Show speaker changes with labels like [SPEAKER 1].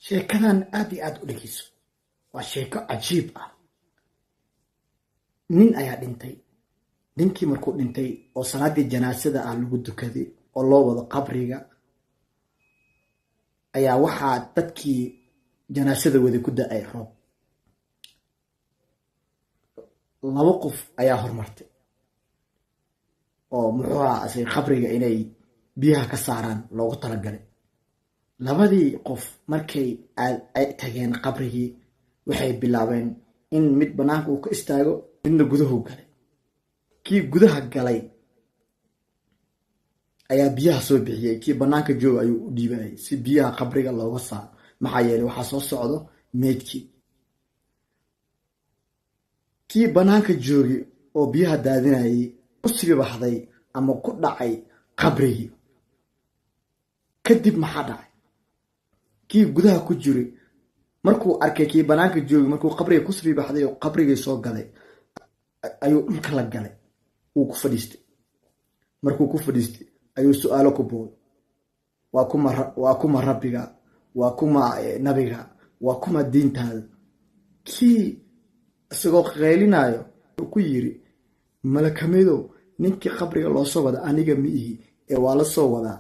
[SPEAKER 1] sheekadan aad iyo aad u dhegeyso waa sheeko cajiib ah. nin ayaa dhintay. ninkii markuu dhintay oo salaadii janaasada ah lagu dukaday oo loo wado qabriga ayaa waxaa dadkii janaasada wada ku da'ay roob. laba qof ayaa hormartay oo muxuu ahaa asay qabriga inay biyaha ka saaraan loogu talagalay. labadii qof markay ay tageen qabrigii waxay bilaabeen in mid banaanka uu ka istaago midna gudaha galay. kii gudaha galay ayaa biyaha soo bixiyay, kii banaanka jooga ayuu u dhiibayay si biyaha qabriga looga saaro, maxaa yeelay waxaa soo socdo meydkii. kii banaanka joogay oo biyaha daadinayay ku sibibaxday ama ku dhacay qabrigii. kadib maxaa dhacay? kii gudaha ku jiray markuu arkay kii banaanka joogay markuu qabriga ku sibibaxday oo qabrigii soo galay ayuu dhulka la galay, wuu ku fadhiistay. markuu ku fadhiistay ayuu su'aalo ku boobay. waa kuma rabbiga, waa kuma nabiga, waa kuma diintaada. kii isagoo qeylinayo ku yiri malakameedow, ninkii qabriga loo soo wada aniga ma ihi ee waa la soo wadaa.